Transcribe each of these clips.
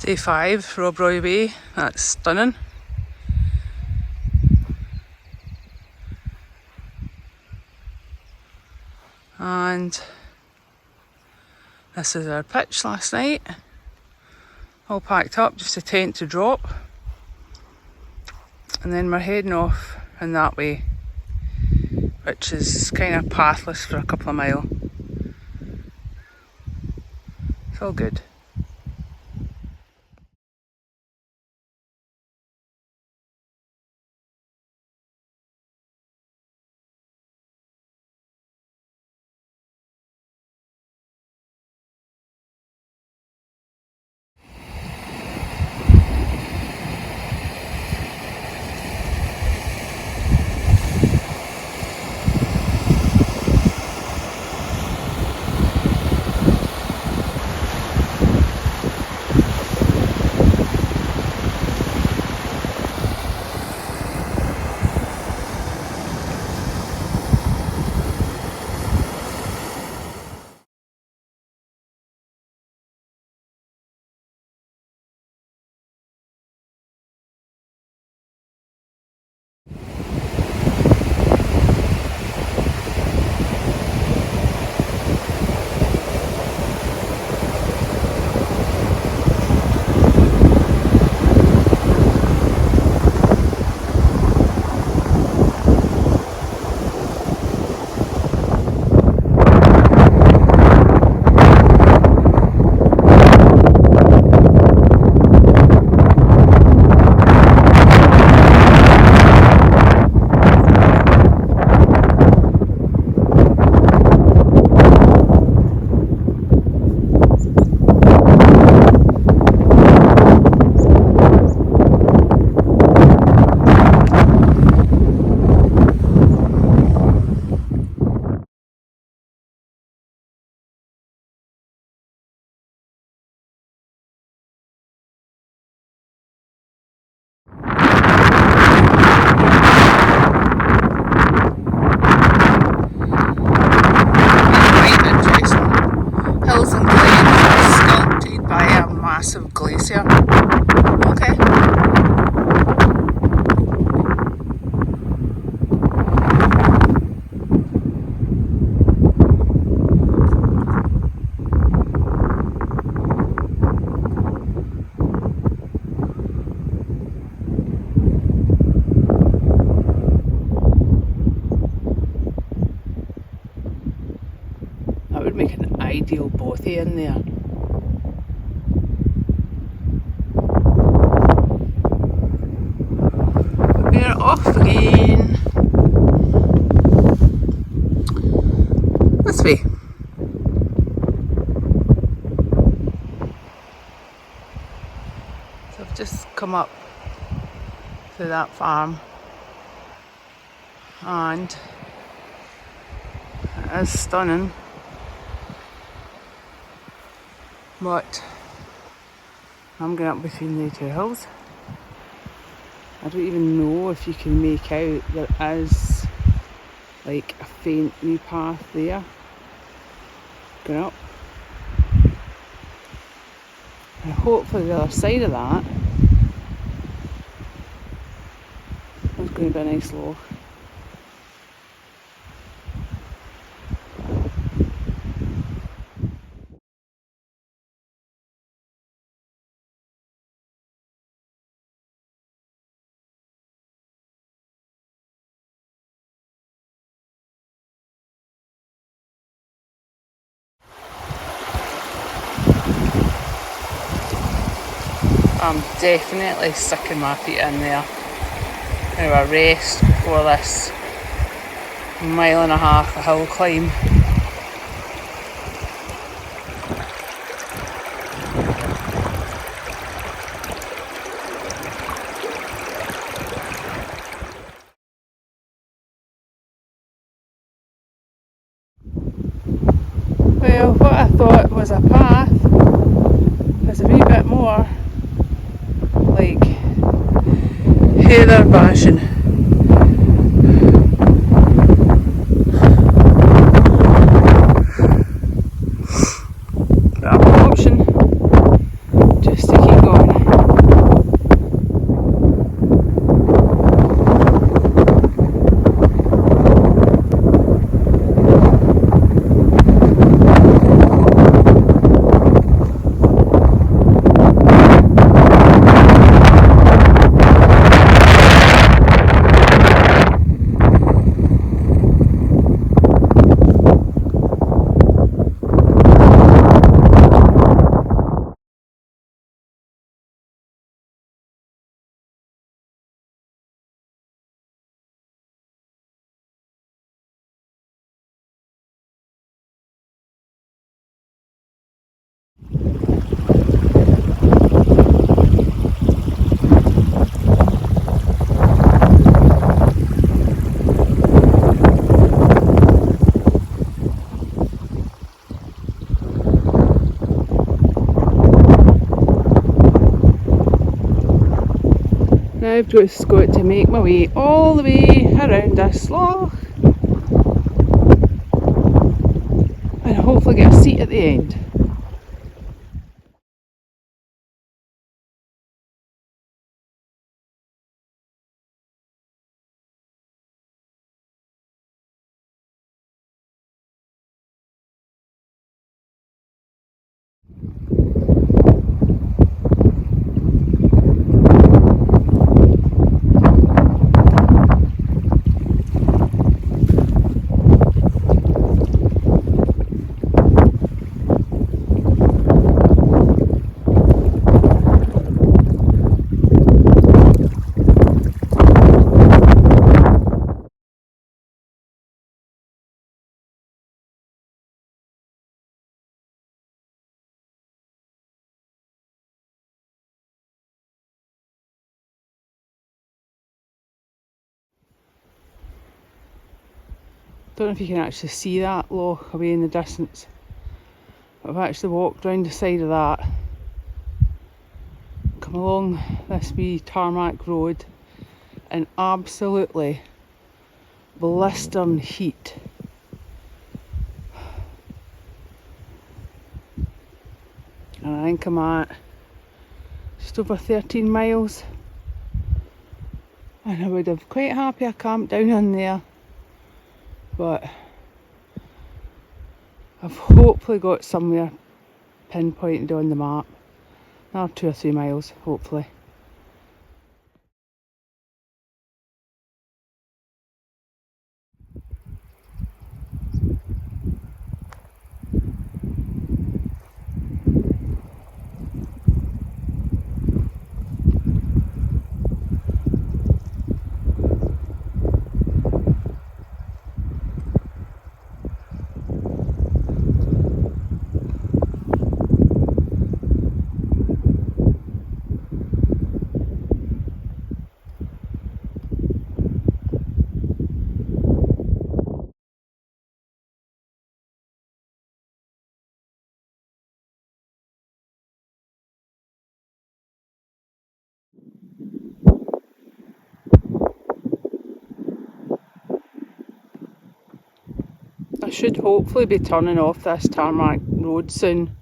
Day 5, Rob Roy Bay. That's stunning. And this is our pitch last night. All packed up, just a tent to drop. And then we're heading off in that way, which is kind of pathless for a couple of miles. It's all good. Massive glacier. Okay. That would make an ideal bothy in there. Off again. This way. So I've just come up to that farm and it is stunning, but I'm going up between the two hills. I don't even know if you can make out, there is like a faint wee path there going up, and hopefully the other side of that is going to be a nice loch. I'm definitely sticking my feet in there. Now a rest before this 1.5 miles of hill climb. Well, what I thought was a path is a wee bit more like heather bashing. That option, just to keep going. just got to make my way all the way around this loch and hopefully get a seat at the end. Don't know if you can actually see that loch away in the distance. I've actually walked round the side of that, come along this wee tarmac road in absolutely blistering heat. And I think I'm at just over 13 miles. And I would have quite happy I camped down in there. But I've hopefully got somewhere pinpointed on the map. Another 2 or 3 miles, hopefully. I should hopefully be turning off this tarmac road soon.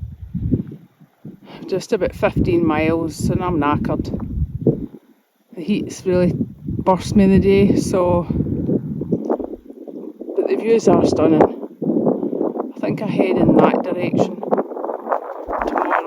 Just about 15 miles and I'm knackered. The heat's really burst me in the day, so but the views are stunning. I think I head in that direction tomorrow.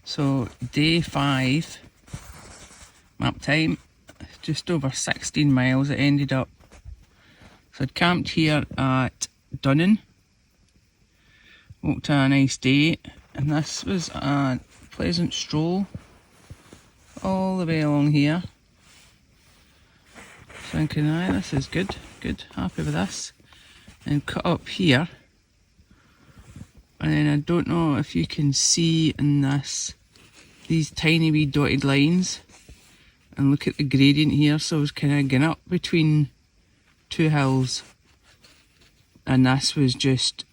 So day 5, map time, just over 16 miles it ended up. So I'd camped here at Dunnan, walked a nice day, and this was a pleasant stroll all the way along here. Thinking, aye, this is good, happy with this. And cut up here, and then I don't know if you can see in this, these tiny wee dotted lines, and look at the gradient here. So I was kind of going up between 2 hills, and this was just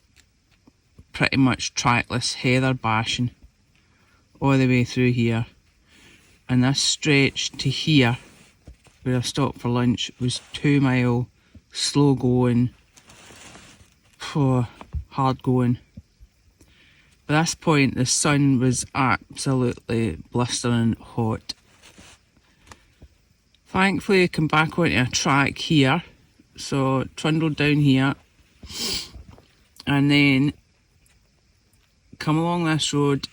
pretty much trackless heather bashing all the way through here. And this stretch to here where I stopped for lunch was 2 mile slow going, hard going. At this point the sun was absolutely blistering hot. Thankfully I came back onto a track here, so trundled down here and then come along this road,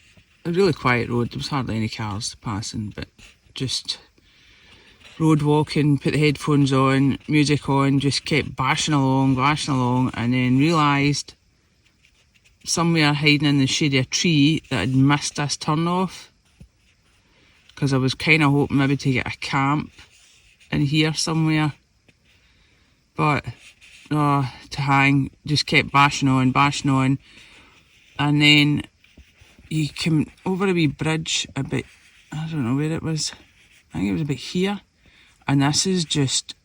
a really quiet road. There was hardly any cars passing, but just road walking, put the headphones on, music on, just kept bashing along, and then realised somewhere hiding in the shade of a tree that I'd missed this turn off, because I was kind of hoping maybe to get a camp in here somewhere, but to hang, just kept bashing on, and then you come over a wee bridge a bit, I don't know where it was, I think it was about here. And this is just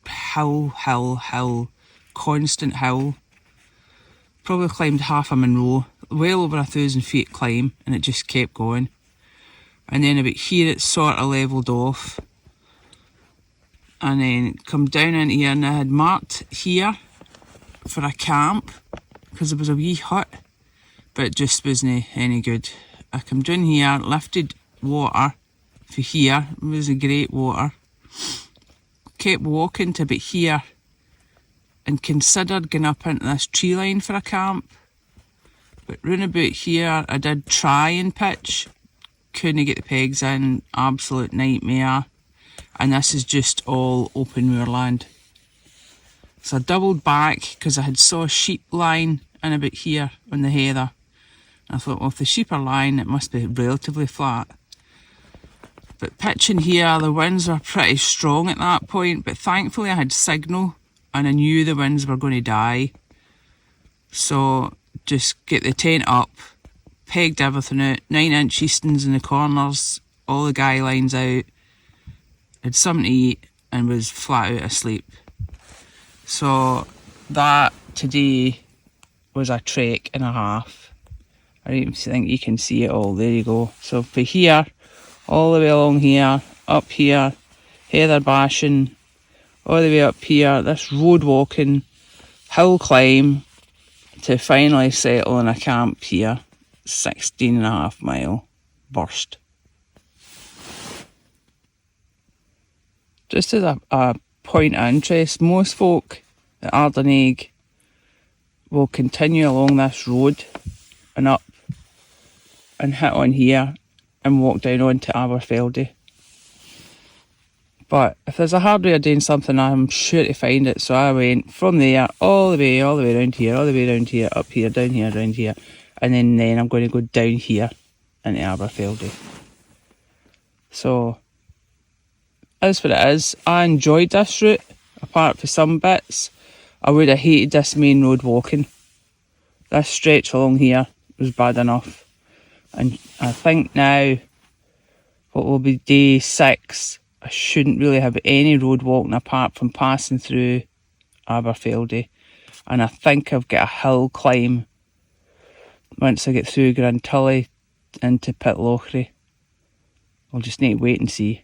hill, constant hill. Probably climbed half a Munro, well over 1,000 feet climb, and it just kept going. And then about here it sort of levelled off. And then come down into here, and I had marked here for a camp because there was a wee hut, but it just wasn't any good. I come down here, lifted water for here, it was a great water. Kept walking to about here and considered going up into this tree line for a camp. But round about here I did try and pitch, couldn't get the pegs in, absolute nightmare. And this is just all open moorland. So I doubled back because I had saw a sheep line in about here on the heather. And I thought, well, if the sheep are lying, it must be relatively flat. But pitching here, the winds were pretty strong at that point, but thankfully I had signal and I knew the winds were going to die. So just get the tent up, pegged everything out, 9-inch eastons in the corners, all the guy lines out, had something to eat and was flat out asleep. So that today was a trek and a half. I don't even think you can see it all. There you go. So for here, all the way along here, up here, heather bashing, all the way up here, this road walking, hill climb to finally settle in a camp here, 16.5 mile burst. Just as a point of interest, most folk at Arderneg will continue along this road and up and hit on here and walk down onto Aberfeldy. But if there's a hard way of doing something, I'm sure to find it. So I went from there all the way around here, all the way around here, up here, down here, around here. And then I'm going to go down here into Aberfeldy. So as what it is, I enjoyed this route, apart from some bits. I would have hated this main road walking. This stretch along here was bad enough. And I think now, what will be day 6, I shouldn't really have any road walking apart from passing through Aberfeldy. And I think I've got a hill climb once I get through Grantully into Pitlochry. I'll just need to wait and see.